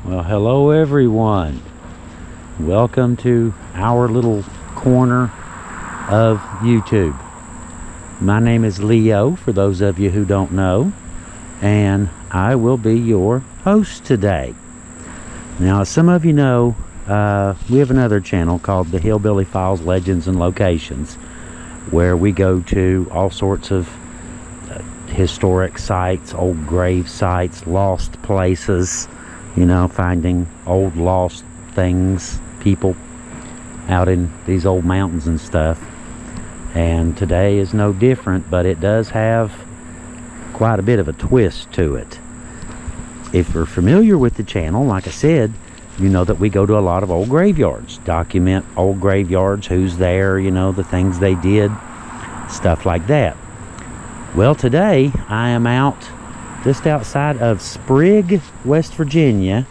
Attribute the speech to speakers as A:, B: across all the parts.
A: Well, hello everyone. Welcome to our little corner of YouTube. My name is Leo, for those of you who don't know, and I will be your host today. Now, as some of you know, we have another channel called the Hillbilly Files Legends and Locations, where we go to all sorts of historic sites, old grave sites, lost places, you know, finding old lost things, people out in these old mountains and stuff. And today is no different, but it does have quite a bit of a twist to it. If you're familiar with the channel, like I said, you know that we go to a lot of old graveyards, document old graveyards, who's there, you know, the things they did, stuff like that. Well, today I am out just outside of Sprague, West Virginia.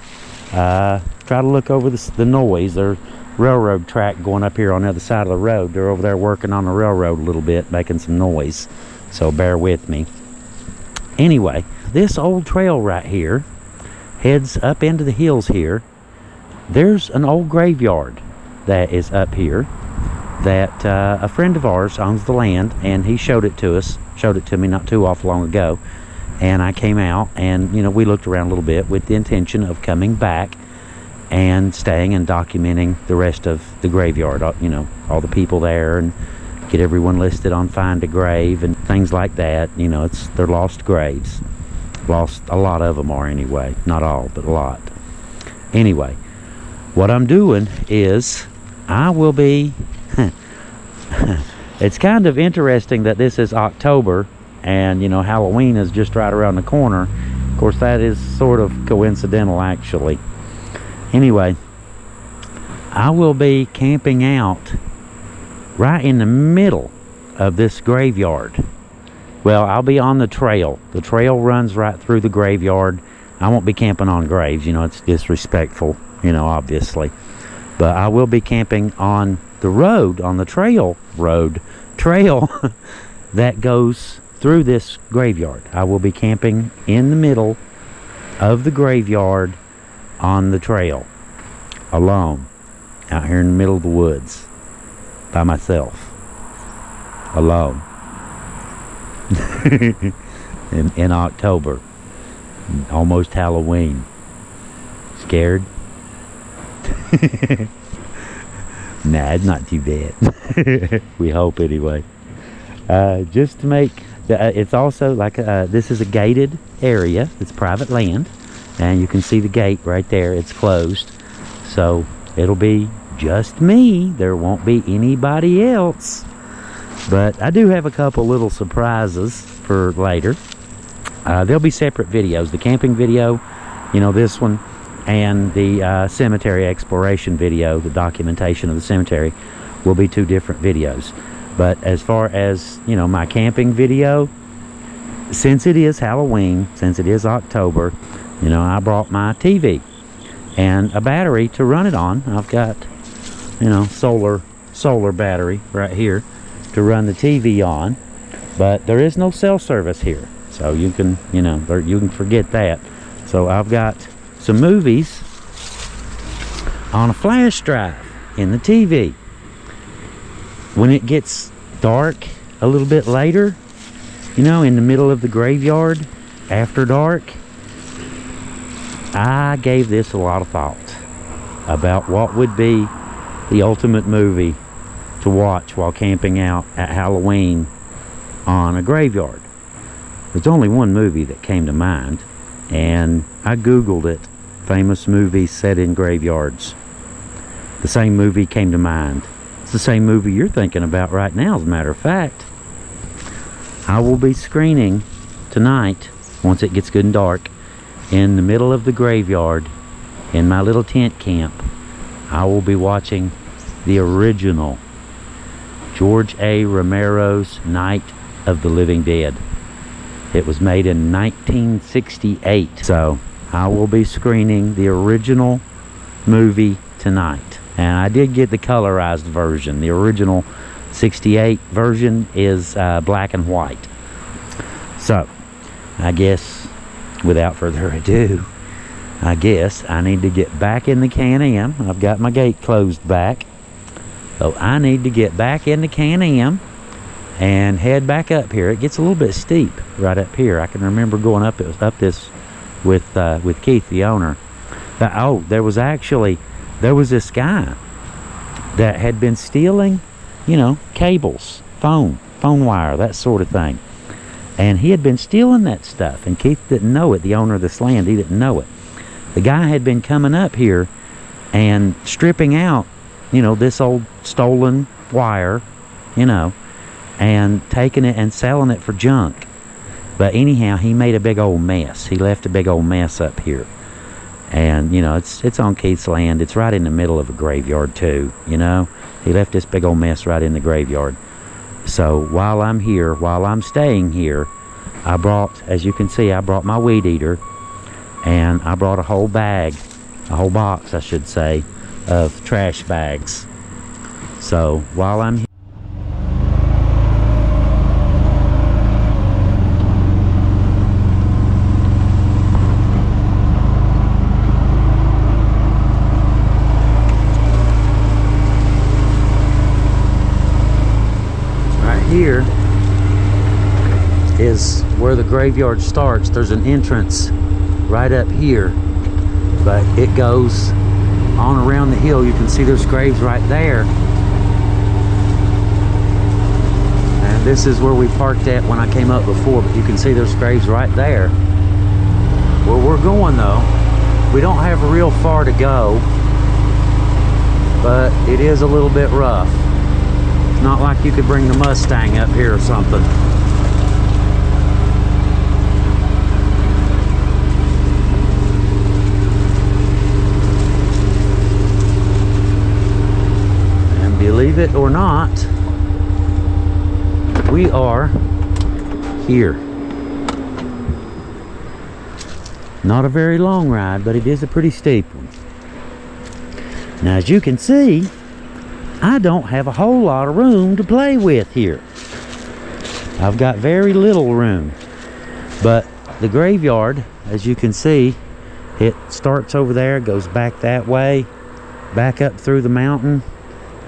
A: Try to look over the noise. There's railroad track going up here on the other side of the road. They're over there working on the railroad a little bit, making some noise, so bear with me. Anyway, this old trail right here heads up into the hills here. There's an old graveyard that is up here that a friend of ours owns the land, and he showed it to me not too awful long ago. And I came out and, you know, we looked around a little bit with the intention of coming back and staying and documenting the rest of the graveyard, you know, all the people there, and get everyone listed on Find a Grave and things like that. You know, they're lost graves. Lost, a lot of them are anyway. Not all, but a lot. Anyway, what I'm doing is I will be... It's kind of interesting that this is October, and, you know, Halloween is just right around the corner. Of course, that is sort of coincidental, actually. Anyway, I will be camping out right in the middle of this graveyard. Well, I'll be on the trail. The trail runs right through the graveyard. I won't be camping on graves, you know, it's disrespectful, you know, obviously. But I will be camping on the road, on the trail that goes through this graveyard. I will be camping in the middle of the graveyard on the trail, alone, out here in the middle of the woods, by myself, alone, in October, almost Halloween. Scared? Nah, it's not too bad. We hope anyway. Just to make it's also like this is a gated area. It's private land, and you can see the gate right there. It's closed, so it'll be just me. There won't be anybody else. But I do have a couple little surprises for later. There'll be separate videos. The camping video, you know, this one, and the cemetery exploration video, the documentation of the cemetery, will be two different videos. But as far as, you know, my camping video, since it is Halloween, since it is October, you know, I brought my TV and a battery to run it on. I've got, you know, solar battery right here to run the TV on. But there is no cell service here, so you can, you know, you can forget that. So I've got some movies on a flash drive in the TV. When it gets dark a little bit later, you know, in the middle of the graveyard, after dark, I gave this a lot of thought about what would be the ultimate movie to watch while camping out at Halloween on a graveyard. There's only one movie that came to mind, and I Googled it, famous movies set in graveyards. The same movie came to mind. It's the same movie you're thinking about right now, as a matter of fact. I will be screening tonight, once it gets good and dark, in the middle of the graveyard, in my little tent camp. I will be watching the original George A. Romero's Night of the Living Dead. It was made in 1968. So I will be screening the original movie tonight. And I did get the colorized version. The original 68 version is black and white. So I guess without further ado, I guess I need to get back in the Can-Am. I've got my gate closed back. So I need to get back in the Can-Am and head back up here. It gets a little bit steep right up here. I can remember going up this with Keith, the owner. There was this guy that had been stealing, cables, phone wire, that sort of thing. And he had been stealing that stuff, and Keith didn't know it. The owner of this land, he didn't know it. The guy had been coming up here and stripping out, this old stolen wire, and taking it and selling it for junk. But anyhow, he made a big old mess. He left a big old mess up here. And, it's on Keith's land. It's right in the middle of a graveyard, too, He left this big old mess right in the graveyard. So while I'm staying here, as you can see, I brought my weed eater. And I brought a whole box, I should say, of trash bags. So while I'm here, here is where the graveyard starts. There's an entrance right up here, but it goes on around the hill. You can see there's graves right there, and this is where we parked at when I came up before, but you can see there's graves right there. Where we're going though, we don't have real far to go, but it is a little bit rough. It's not like you could bring the Mustang up here or something. And believe it or not, we are here. Not a very long ride, but it is a pretty steep one. Now, as you can see, I don't have a whole lot of room to play with here. I've got very little room. But the graveyard, as you can see, it starts over there, goes back that way, back up through the mountain,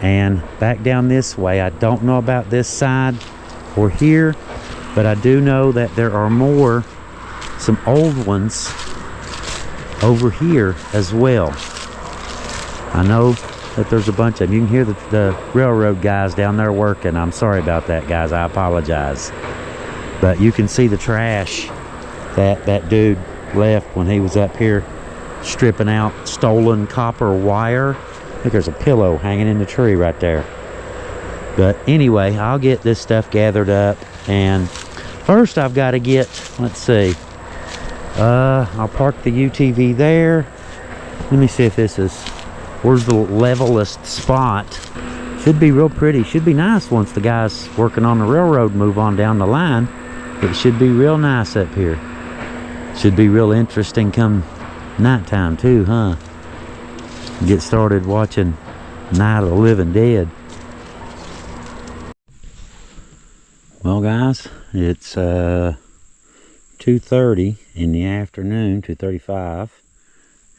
A: and back down this way. I don't know about this side or here, but I do know that there are some old ones over here as well. I know that there's a bunch of them. You can hear the railroad guys down there working. I'm sorry about that, guys. I apologize. But you can see the trash that dude left when he was up here stripping out stolen copper wire. I think there's a pillow hanging in the tree right there. But anyway, I'll get this stuff gathered up. And first I've got to get, let's see. I'll park the UTV there. Let me see if this is... Where's the levelest spot? Should be real pretty. Should be nice once the guys working on the railroad move on down the line. It should be real nice up here. Should be real interesting come nighttime too, huh? Get started watching Night of the Living Dead. Well, guys, it's 2:30 in the afternoon, 2:35.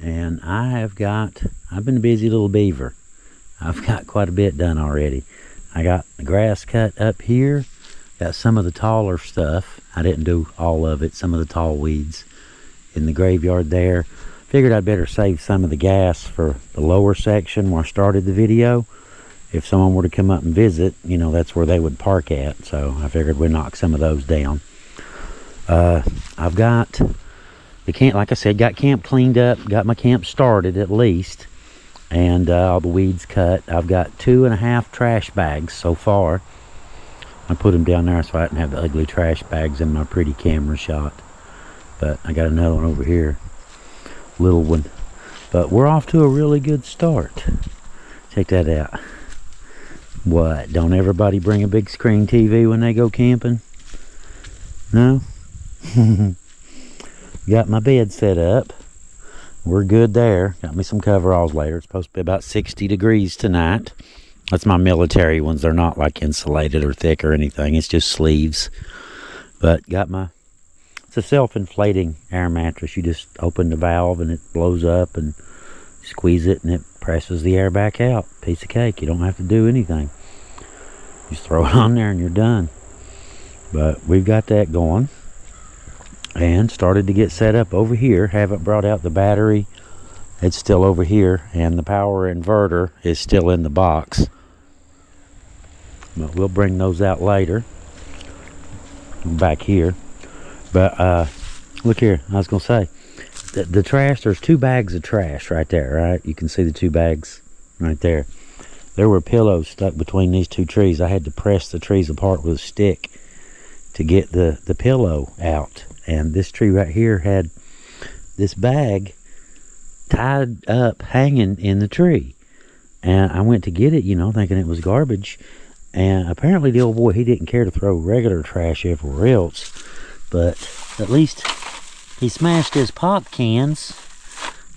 A: And I've been a busy little beaver. I've got quite a bit done already. I got the grass cut up here. Got some of the taller stuff. I didn't do all of it. Some of the tall weeds in the graveyard there. Figured I'd better save some of the gas for the lower section where I started the video. If someone were to come up and visit, that's where they would park at. So I figured we'd knock some of those down. I've got... like I said, got camp cleaned up, got my camp started at least, and all the weeds cut. I've got 2.5 trash bags so far. I put them down there so I didn't have the ugly trash bags in my pretty camera shot. But I got another one over here, little one. But we're off to a really good start. Check that out. What, don't everybody bring a big screen TV when they go camping? No? Got my bed set up. We're good there. Got me some coveralls later. It's supposed to be about 60 degrees tonight. That's my military ones. They're not like insulated or thick or anything. It's just sleeves. But got it's a self-inflating air mattress. You just open the valve and it blows up, and squeeze it and it presses the air back out. Piece of cake. You don't have to do anything. Just throw it on there and you're done. But we've got that going, and started to get set up over here. Haven't brought out the battery. It's still over here, and the power inverter is still in the box. But we'll bring those out later. Back here. But look here, I was gonna say, the trash, there's 2 bags of trash right there, right? You can see the 2 bags right there. There were pillows stuck between these 2 trees. I had to press the trees apart with a stick to get the pillow out. And this tree right here had this bag tied up, hanging in the tree. And I went to get it, you know, thinking it was garbage. And apparently the old boy, he didn't care to throw regular trash everywhere else. But at least he smashed his pop cans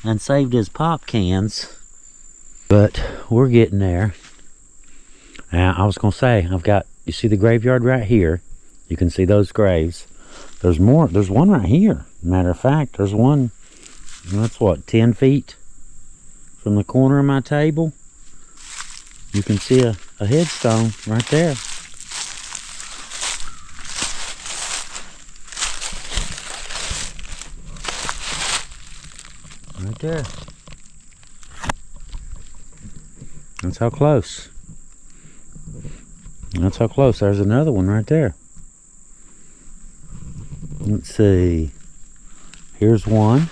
A: and saved his pop cans. But we're getting there. Now, I was going to say, I've got, you see the graveyard right here? You can see those graves. There's more. There's one right here. Matter of fact, there's one, that's what, 10 feet from the corner of my table. You can see a headstone right there. Right there. That's how close. That's how close. There's another one right there. Let's see. Here's one.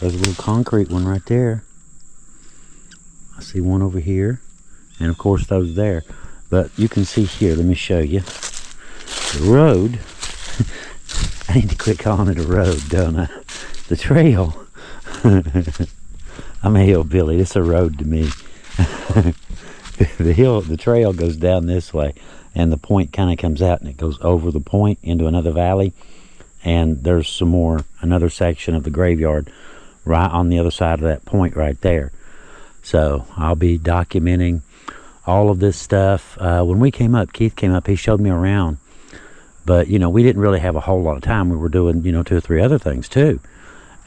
A: There's a little concrete one right there. I see one over here. And of course those there. But you can see here, let me show you. The road. I need to quit calling it a road, don't I? The trail. I'm a hillbilly. It's a road to me. The trail goes down this way, and the point kind of comes out and it goes over the point into another valley, and there's another section of the graveyard right on the other side of that point right there. So I'll be documenting all of this stuff. When we came up, Keith came up, he showed me around, but you know, we didn't really have a whole lot of time. We were doing, you know, 2 or 3 other things too,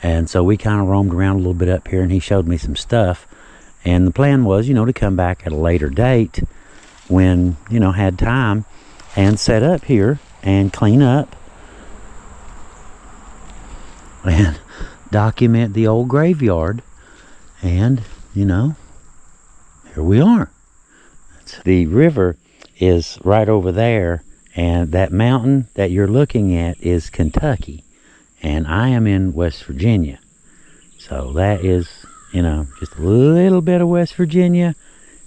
A: and so we kind of roamed around a little bit up here, and he showed me some stuff. And the plan was, you know, to come back at a later date when, you know, had time, and set up here and clean up and document the old graveyard. And, you know, here we are. The river is right over there, and that mountain that you're looking at is Kentucky, and I am in West Virginia. So that is, you know, just a little bit of West Virginia,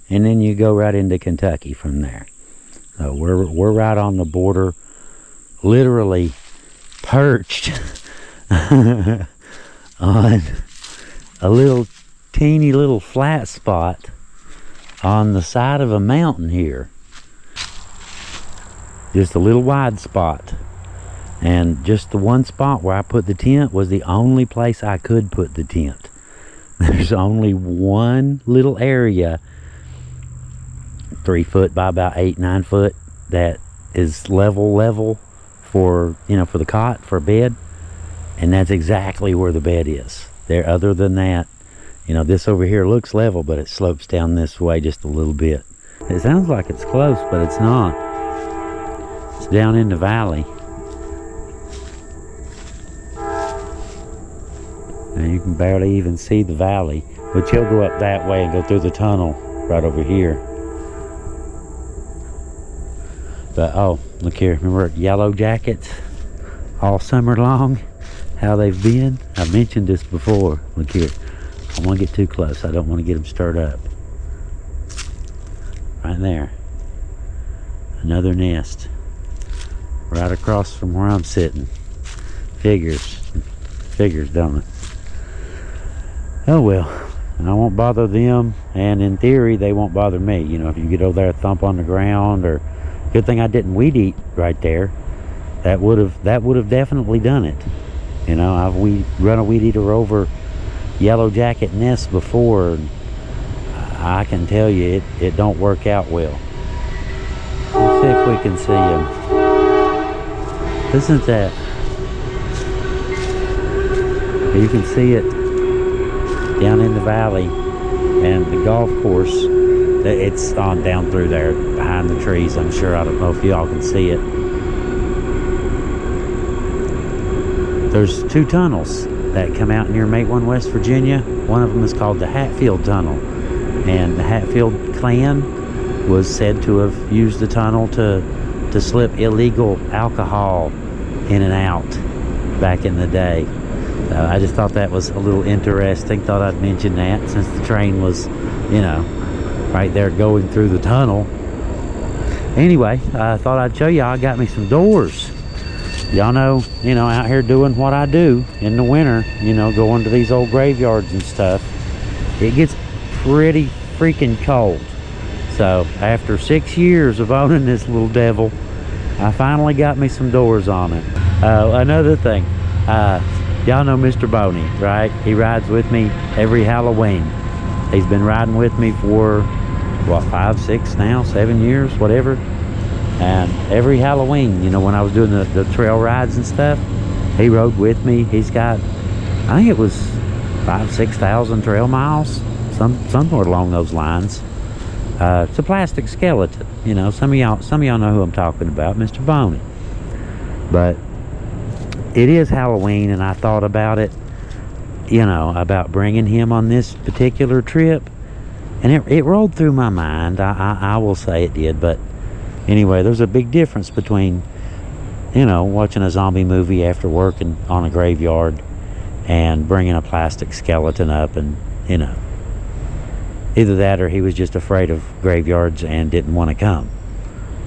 A: and then you go right into Kentucky from there. So we're right on the border, literally perched on a little teeny little flat spot on the side of a mountain here. Just a little wide spot. And just the one spot where I put the tent was the only place I could put the tent. There's only one little area, 3 foot by about 8-9 foot, that is level for, you know, for the cot, for a bed, and that's exactly where the bed is. There, other than that, you know, this over here looks level, but it slopes down this way just a little bit. It sounds like it's close, but it's not. It's down in the valley. And you can barely even see the valley, but you'll go up that way and go through the tunnel right over here. But oh, look here, remember Yellow Jackets all summer long? How they've been? I've mentioned this before. Look here, I don't want to get too close. I don't want to get them stirred up. Right there, another nest right across from where I'm sitting. Figures, don't it? Oh well, I won't bother them, and in theory they won't bother me. You know, if you get over there, thump on the ground, or good thing I didn't weed eat right there. That would have definitely done it. You know, we run a weed eater over yellow jacket nests before, and I can tell you it don't work out well. Let's see if we can see them. Isn't that You can see it down in the valley, and the golf course, it's on down through there behind the trees. I'm sure, I don't know if y'all can see it. There's 2 tunnels that come out near Matewan, West Virginia. One of them is called the Hatfield Tunnel, and the Hatfield clan was said to have used the tunnel to slip illegal alcohol in and out back in the day. I just thought that was a little interesting. Thought I'd mention that since the train was, you know, right there going through the tunnel. Anyway, I thought I'd show y'all. I got me some doors. Y'all know, you know, out here doing what I do in the winter, you know, going to these old graveyards and stuff, it gets pretty freaking cold. So after 6 years of owning this little devil, I finally got me some doors on it. Another thing, y'all know Mr. Boney, right? He rides with me every Halloween. He's been riding with me for, what, 5, 6 now, 7 years, whatever. And every Halloween, you know, when I was doing the trail rides and stuff, he rode with me. He's got, I think it was 5,000 to 6,000 trail miles, somewhere along those lines. It's a plastic skeleton, you know. Some of y'all know who I'm talking about, Mr. Boney. But it is Halloween, and I thought about it, you know, about bringing him on this particular trip, and it rolled through my mind. I will say it did. But anyway, there's a big difference between, you know, watching a zombie movie after working on a graveyard and bringing a plastic skeleton up, and, you know, either that or he was just afraid of graveyards and didn't want to come.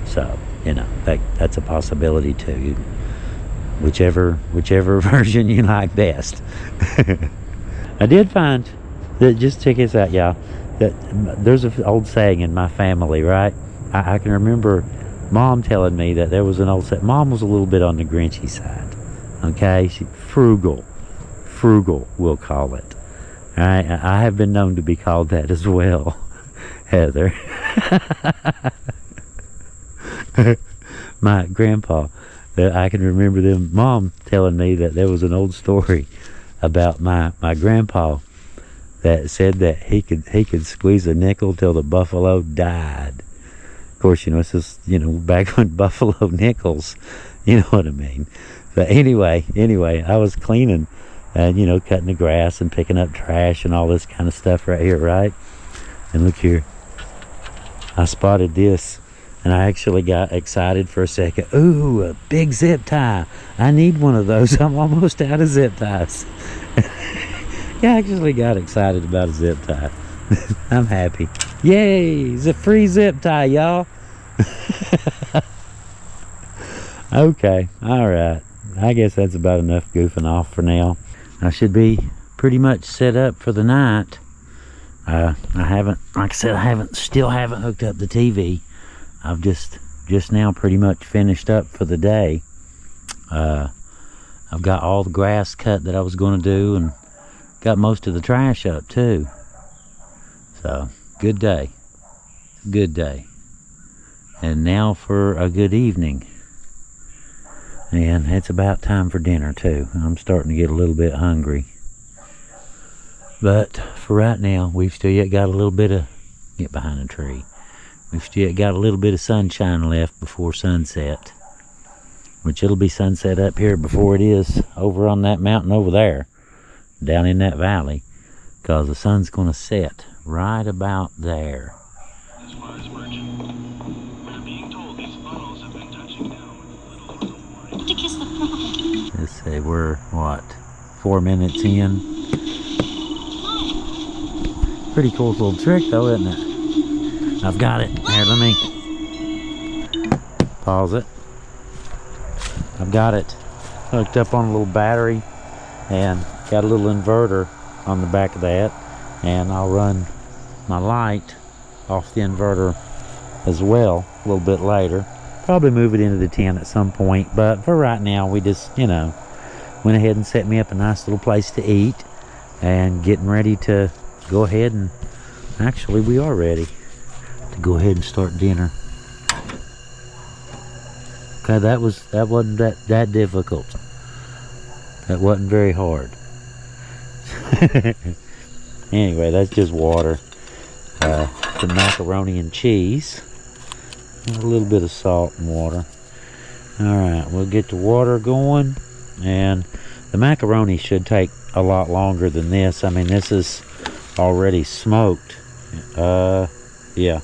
A: So, you know, that's a possibility too. Whichever version you like best. I did find that, just check this out, y'all, that there's an old saying in my family, right? I can remember Mom telling me that there was an old saying. Mom was a little bit on the Grinchy side, okay? Frugal, we'll call it. All right, I have been known to be called that as well, Heather. My grandpa, I can remember Mom telling me that there was an old story about my grandpa that said that he could squeeze a nickel till the buffalo died. Of course, you know, it's just, you know, back when buffalo nickels, you know what I mean. But anyway, I was cleaning and, you know, cutting the grass and picking up trash and all this kind of stuff right here, right? And look here, I spotted this, and I actually got excited for a second. Ooh, a big zip tie. I need one of those. I'm almost out of zip ties. Yeah, I actually got excited about a zip tie. I'm happy. Yay, it's a free zip tie, y'all. Okay, all right. I guess that's about enough goofing off for now. I should be pretty much set up for the night. I haven't, like I said, still haven't hooked up the TV. I've just now pretty much finished up for the day. I've got all the grass cut that I was going to do, and got most of the trash up too. So, good day. And now for a good evening. And it's about time for dinner too. I'm starting to get a little bit hungry. But for right now, we've still yet got a little bit of, get behind a tree. We've still got a little bit of sunshine left before sunset. Which it'll be sunset up here before it is over on that mountain over there. Down in that valley. Because the sun's going to set right about there. Let's say we're, what, 4 minutes in? Pretty cool little trick though, isn't it? I've got it. Here, let me pause it. I've got it hooked up on a little battery and got a little inverter on the back of that, and I'll run my light off the inverter as well a little bit later. Probably move it into the tent at some point, but for right now we just, you know, went ahead and set me up a nice little place to eat, and getting ready to go ahead and, actually we are ready to go ahead and start dinner. Okay, that wasn't that difficult. That wasn't very hard. Anyway, that's just water. The macaroni and cheese. A little bit of salt and water. Alright, we'll get the water going. And the macaroni should take a lot longer than this. I mean, this is already smoked. Yeah.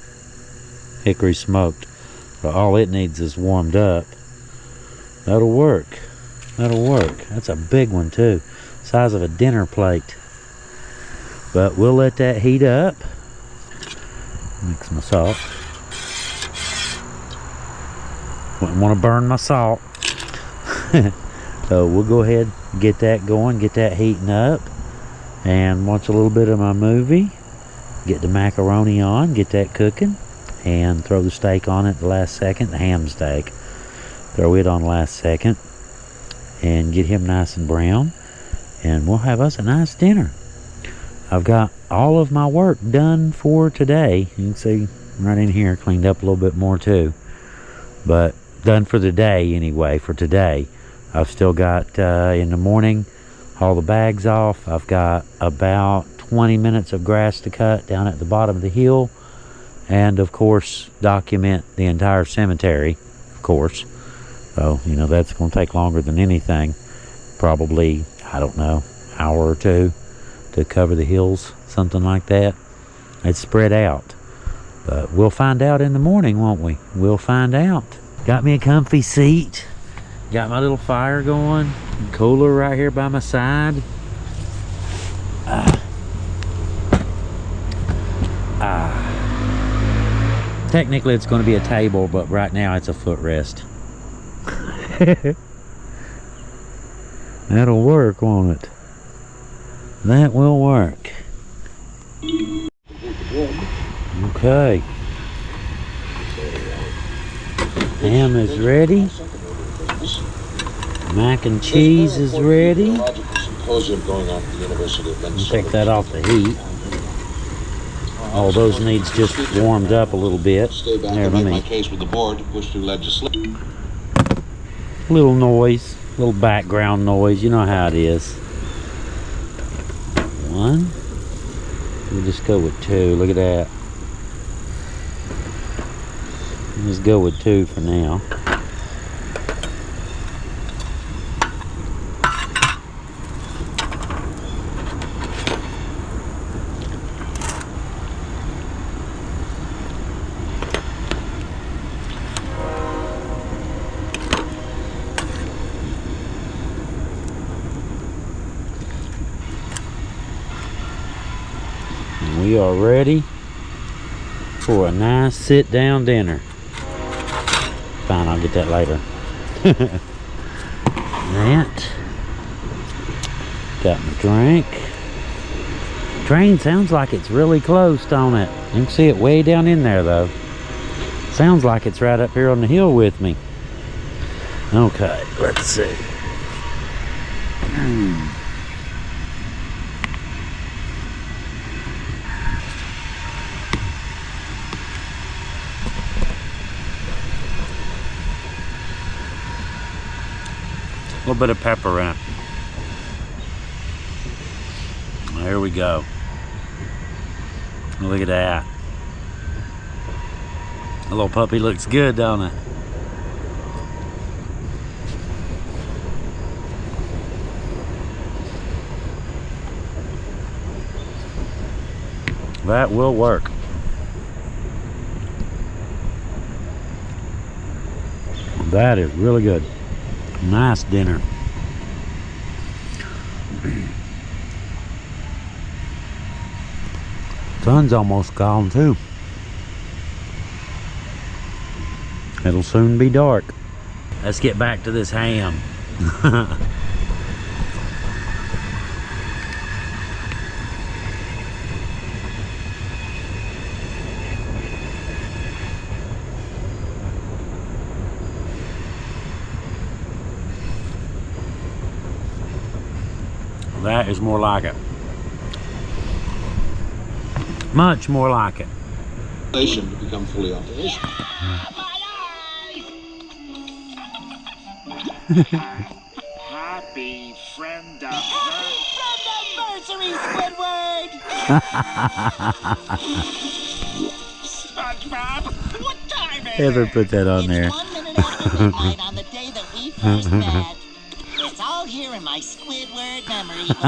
A: Hickory smoked. But all it needs is warmed up. That'll work. That'll work. That's a big one too. Size of a dinner plate. But we'll let that heat up. Mix my salt. Wouldn't want to burn my salt. So we'll go ahead and get that going, get that heating up, and watch a little bit of my movie. Get the macaroni on, get that cooking, and throw the steak on at the last second, the ham steak. Throw it on last second, and get him nice and brown, and we'll have us a nice dinner. I've got all of my work done for today. You can see right in here, cleaned up a little bit more too. But done for the day anyway, for today. I've still got, in the morning, haul the bags off. I've got about 20 minutes of grass to cut down at the bottom of the hill. And, of course, document the entire cemetery, of course. So, you know, that's going to take longer than anything. Probably, I don't know, hour or two to cover the hills, something like that. It's spread out. But we'll find out in the morning, won't we? We'll find out. Got me a comfy seat. Got my little fire going. Cooler right here by my side. Technically it's going to be a table, but right now it's a footrest. That'll work, won't it? That will work. Okay. Ham is ready. Mac and cheese is ready. Take that off the heat. All those needs just warmed up a little bit. There, let me. Little noise, little background noise. You know how it is. One. We'll just go with two. Look at that. Let's go with two for now. We are ready for a nice sit-down dinner. Fine, I'll get that later. That. Got my drink. Train sounds like it's really close, don't it? You can see it way down in there, though. Sounds like it's right up here on the hill with me. Okay, let's see. A little bit of pepper in it. There we go. Look at that. The little puppy looks good, don't it? That will work. That is really good. Nice dinner. Sun's almost gone too. It'll soon be dark. Let's get back to this ham. That is more like it. Much more like it.
B: To become fully operational.
C: Happy friend anniversary! anniversary, Squidward! SpongeBob, what time is
A: Heather
C: it?
A: put that on there.
C: It's 1 minute after midnight on the day that we first met. It's all here in my Squidward memory book.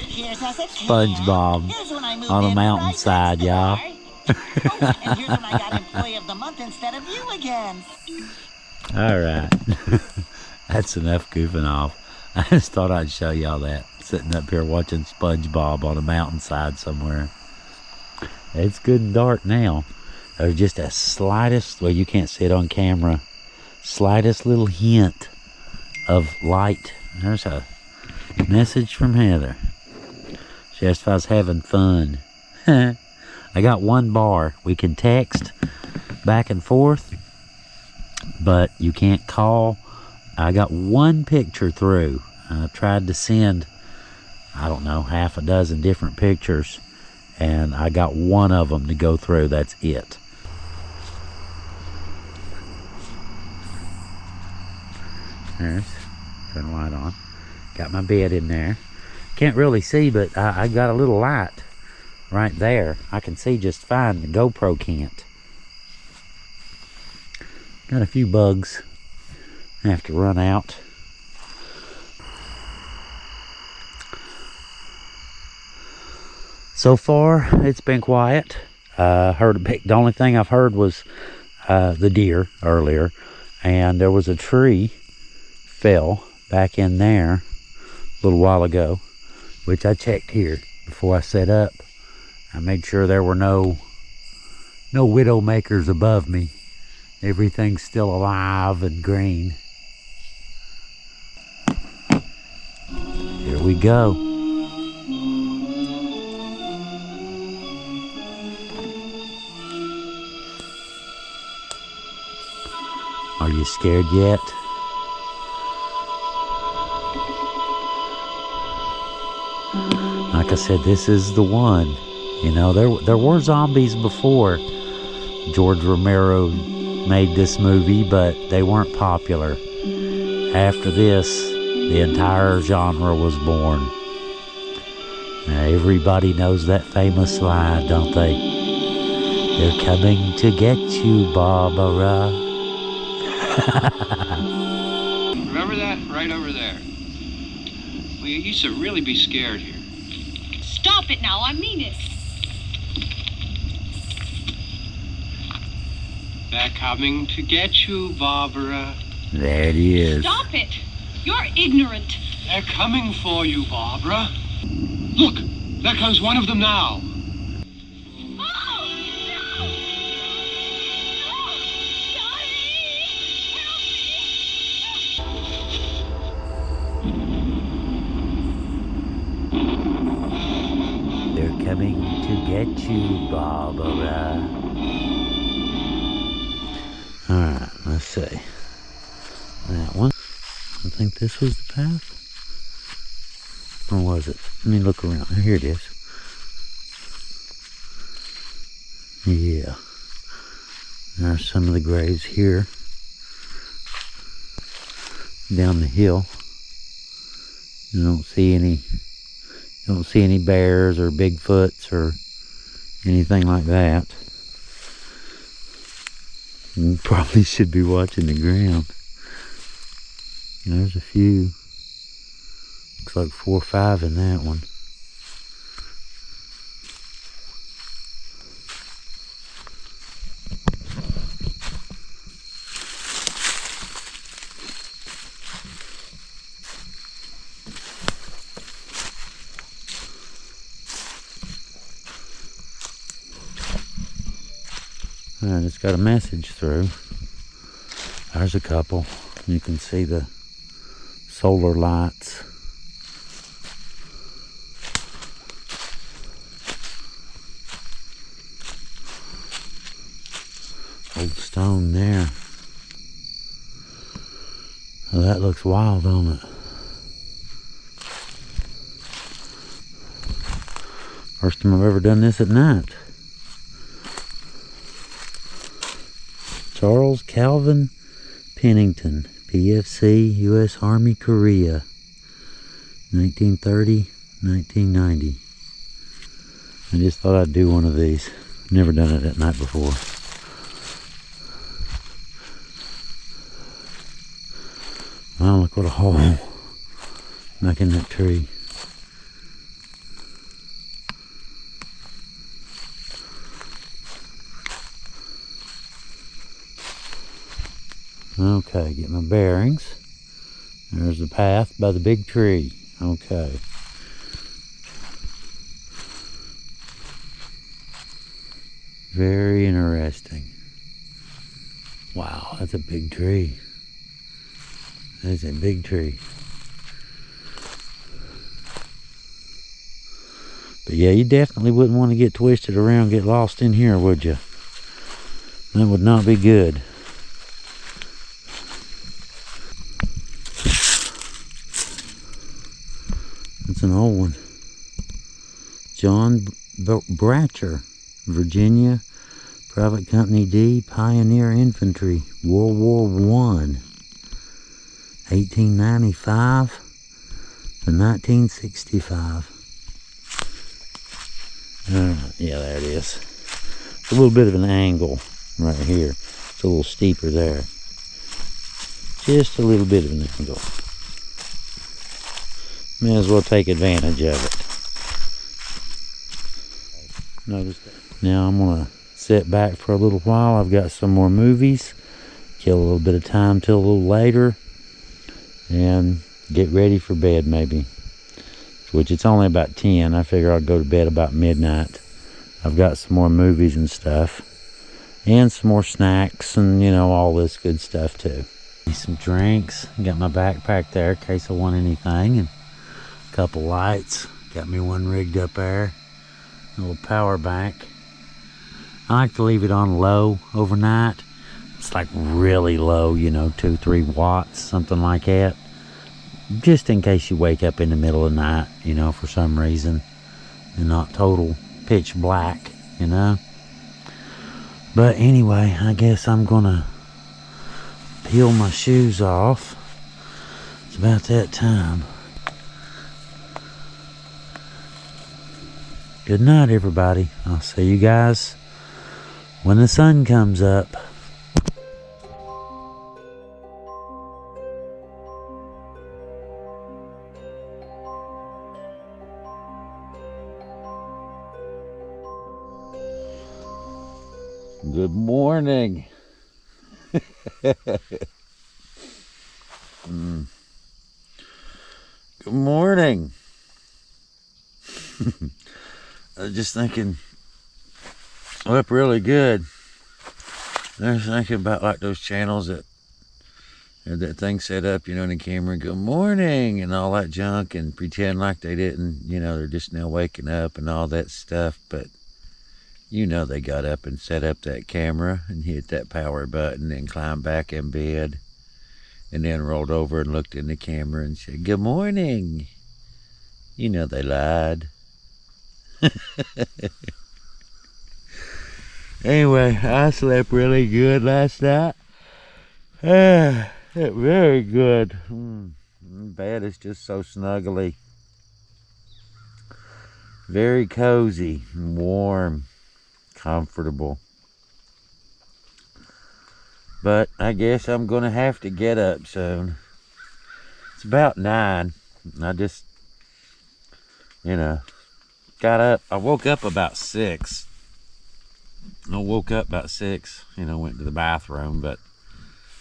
C: Here's us at camp.
A: SpongeBob
C: Here's when I moved
A: on a
C: in
A: mountainside, y'all.
C: Oh, and here's when I got Employee of the Month instead of you again.
A: All right. That's enough goofing off. I just thought I'd show y'all that. Sitting up here watching SpongeBob on a mountainside somewhere. It's good and dark now. There's just a slightest, well, you can't see it on camera, slightest little hint of light. There's a message from Heather. She asked if I was having fun. I got one bar. We can text back and forth, but you can't call. I got one picture through. I tried to send, I don't know, half a dozen different pictures, and I got one of them to go through. That's it. There's, turn the light on. Got my bed in there. Can't really see, but I got a little light right there. I can see just fine. The GoPro can't. Got a few bugs. I have to run out. So far, it's been quiet. The only thing I've heard was the deer earlier, and there was a tree fell back in there a little while ago, which I checked here before I set up. I made sure there were no widow makers above me. Everything's still alive and green. Here we go. Are you scared yet? Like I said, this is the one. You know, there were zombies before George Romero made this movie, but they weren't popular. After this, the entire genre was born. Now, everybody knows that famous line, don't they? They're coming to get you, Barbara.
D: Remember that? Right over there. Well, you used to really be scared here.
E: Stop it now, I mean it.
D: They're coming to get you, Barbara.
A: There it is.
E: Stop it. You're ignorant.
D: They're coming for you, Barbara. Look, there comes one of them now.
A: They're coming to get you, Barbara. Alright, let's see. That one. I think this was the path. Or was it? Let me look around. Here it is. Yeah. There's some of the graves here. Down the hill. You don't see any bears or Bigfoots or anything like that. You probably should be watching the ground. There's a few. Looks like 4 or 5 in that one. I just got a message through. There's a couple. You can see the solar lights. Old stone there. Oh, that looks wild, don't it? First time I've ever done this at night. Charles Calvin Pennington, PFC, U.S. Army, Korea, 1930 1990. I just thought I'd do one of these. Never done it at night before. Wow, look what a hole back in that tree. Okay, get my bearings. There's the path by the big tree. Okay. Very interesting. Wow, that's a big tree. That is a big tree. But yeah, you definitely wouldn't want to get twisted around, get lost in here, would you? That would not be good. That's an old one. John Bratcher, Virginia, Private Company D, Pioneer Infantry, World War I, 1895 to 1965. Yeah, there it is. It's a little bit of an angle right here. It's a little steeper there. Just a little bit of an angle. May as well take advantage of it. Notice that. Now I'm going to sit back for a little while. I've got some more movies. Kill a little bit of time till a little later. And get ready for bed maybe. Which it's only about 10. I figure I'll go to bed about midnight. I've got some more movies and stuff. And some more snacks and, you know, all this good stuff too. Some drinks. Got my backpack there in case I want anything. And a couple lights. Got me one rigged up there. A little power bank. I like to leave it on low overnight. It's like really low, you know, 2-3 watts, something like that. Just in case you wake up in the middle of the night, you know, for some reason. And not total pitch black, you know. But anyway, I guess I'm gonna peel my shoes off. It's about that time. Good night, everybody. I'll see you guys when the sun comes up. Good morning. Good morning. I was just thinking, up really good. I was thinking about like those channels that had that thing set up, you know, in the camera, good morning, and all that junk, and pretend like they didn't, you know, they're just now waking up and all that stuff. But you know, they got up and set up that camera and hit that power button and climbed back in bed and then rolled over and looked in the camera and said, good morning. You know, they lied. Anyway, I slept really good last night. Very good. Bed is just so snuggly. Very cozy and warm. Comfortable. But I guess I'm gonna have to get up soon. It's about 9. I just, you know, got up. I woke up about 6. You know, went to the bathroom, but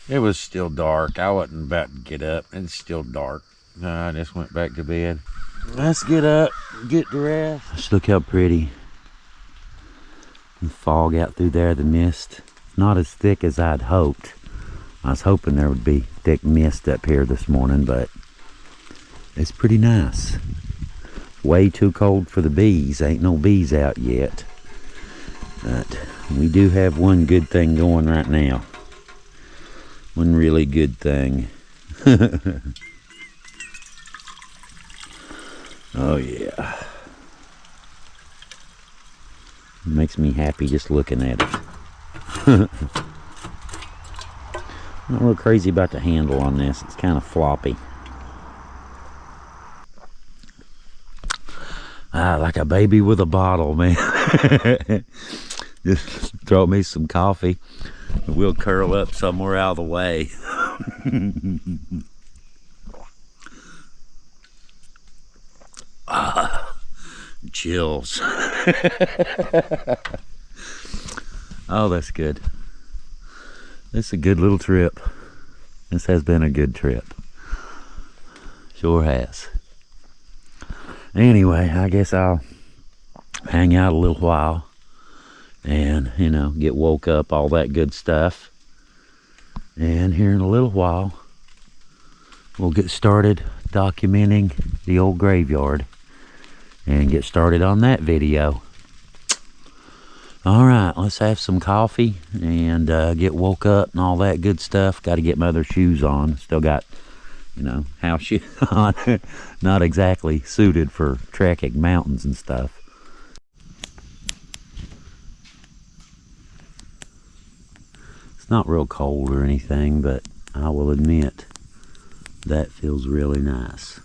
A: it was still dark. I wasn't about to get up. It's still dark. I just went back to bed. Let's get up, get dressed. Just look how pretty. The fog out through there, the mist. Not as thick as I'd hoped. I was hoping there would be thick mist up here this morning, but it's pretty nice. Way too cold for the bees. Ain't no bees out yet. But we do have one good thing going right now. One really good thing. Oh yeah. It makes me happy just looking at it. I'm a little crazy about the handle on this. It's kind of floppy. Like a baby with a bottle, man. Just throw me some coffee. We'll curl up somewhere out of the way. Chills. Oh, that's good. This is a good little trip. This has been a good trip. Sure has. Anyway, I guess I'll hang out a little while and, you know, get woke up, all that good stuff. And here in a little while, we'll get started documenting the old graveyard and get started on that video. All right, let's have some coffee and get woke up and all that good stuff. Got to get my other shoes on. Still got, you know, house shoes on. Not exactly suited for trekking mountains and stuff. It's not real cold or anything, but I will admit that feels really nice.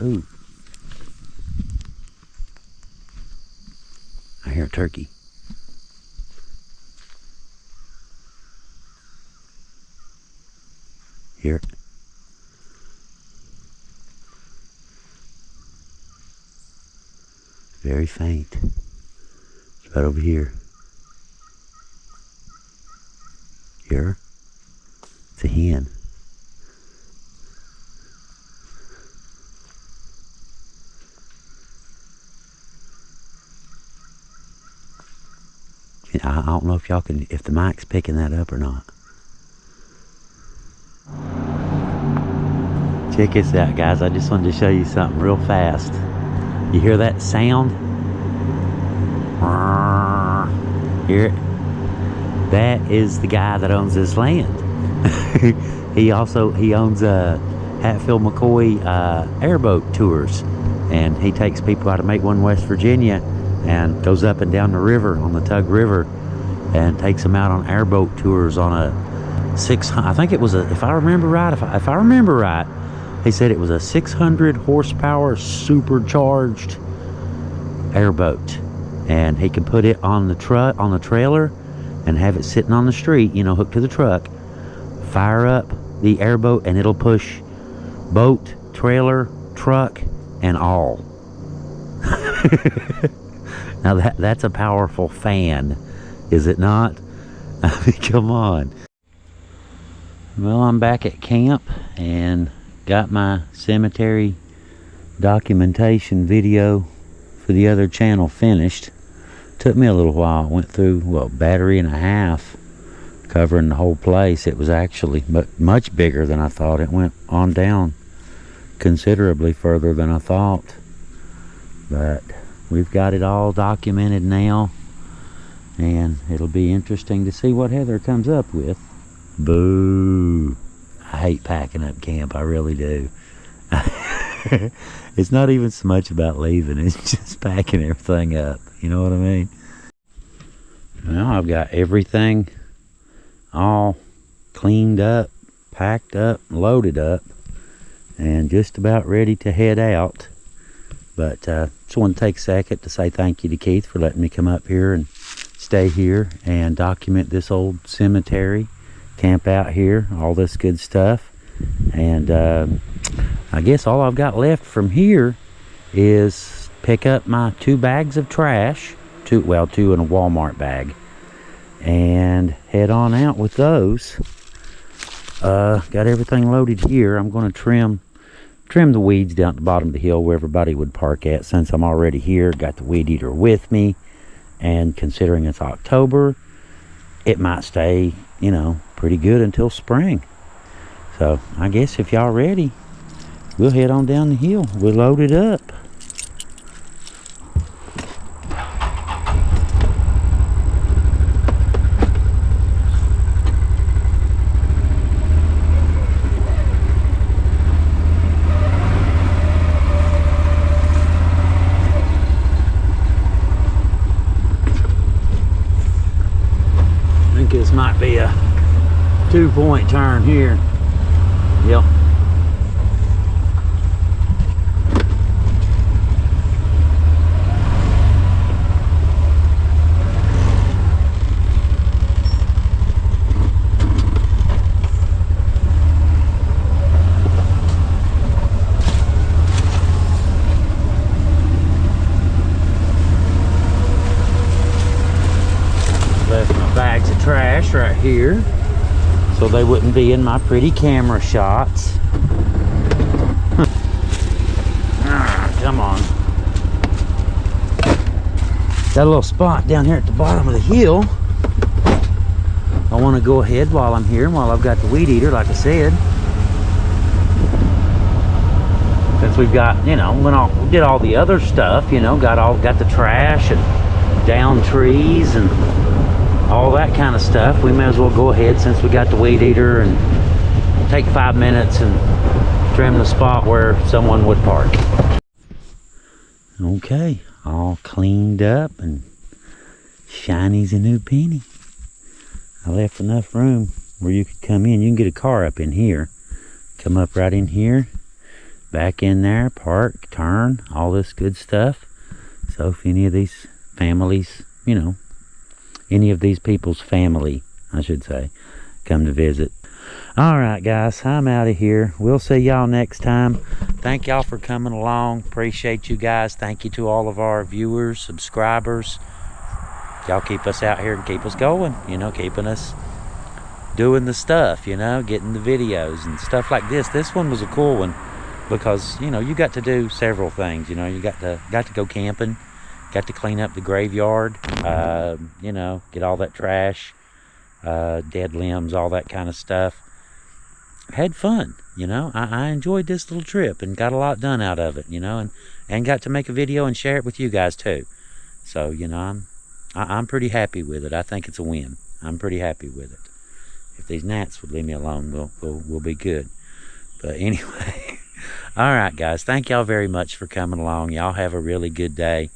A: Ooh. I hear a turkey. Hear it? Very faint. It's right over here. Hear her? It's a hen. I don't know if y'all can, if the mic's picking that up or not. Check this out, guys. I just wanted to show you something real fast. You hear that sound? Hear it? That is the guy that owns this land. He owns Hatfield McCoy Airboat tours, and he takes people out of Make One, West Virginia, and goes up and down the river on the Tug River and takes them out on airboat tours on a 600, I think it was a, if I remember right, he said it was a 600 horsepower supercharged airboat, and he can put it on the truck, on the trailer, and have it sitting on the street, you know, hooked to the truck, fire up the airboat, and it'll push boat, trailer, truck, and all. Now that's a powerful fan, is it not? I mean, come on. Well, I'm back at camp and got my cemetery documentation video for the other channel finished. Took me a little while. Went through, well, battery and a half covering the whole place. It was actually much bigger than I thought. It went on down considerably further than I thought. But we've got it all documented now, and it'll be interesting to see what Heather comes up with. Boo. I hate packing up camp. I really do. It's not even so much about leaving. It's just packing everything up. You know what I mean? Well, I've got everything all cleaned up, packed up, loaded up, and just about ready to head out. But just want to take a second to say thank you to Keith for letting me come up here and stay here and document this old cemetery, camp out here, all this good stuff. And I guess all I've got left from here is pick up my 2 bags of trash, 2 in a Walmart bag, and head on out with those. Got everything loaded here. I'm going to trim the weeds down at the bottom of the hill where everybody would park at, since I'm already here. Got the weed eater with me, and considering it's October, it might stay, you know, pretty good until spring. So I guess if y'all ready, we'll head on down the hill. We'll load it up. This might be a 2-point turn here. Yep. trash right here, so they wouldn't be in my pretty camera shots. Come on. Got a little spot down here at the bottom of the hill. I want to go ahead while I'm here, while I've got the weed eater, like I said. Since we've got, you know, did all the other stuff, you know, got the trash and down trees and all that kind of stuff, we may as well go ahead, since we got the weed eater, and take 5 minutes and trim the spot where someone would park. Okay, all cleaned up and shiny as a new penny. I left enough room where you could come in. You can get a car up in here, come up right in here, back in there, park, turn, all this good stuff. So if any of these families, you know, any of these people's family, I should say, come to visit. All right, guys, I'm out of here. We'll see y'all next time. Thank y'all for coming along. Appreciate you guys. Thank you to all of our viewers, subscribers. Y'all keep us out here and keep us going, you know, keeping us doing the stuff, you know, getting the videos and stuff like this. This one was a cool one because, you know, you got to do several things. You know, you got to go camping, got to clean up the graveyard, you know, get all that trash, dead limbs, all that kind of stuff. Had fun, you know. I enjoyed this little trip and got a lot done out of it, you know, and got to make a video and share it with you guys too. So, you know, I'm pretty happy with it. I think it's a win. I'm pretty happy with it. If these gnats would leave me alone, we'll be good. But anyway, all right, guys. Thank y'all very much for coming along. Y'all have a really good day,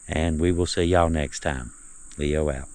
A: and we will see y'all next time. Leo out.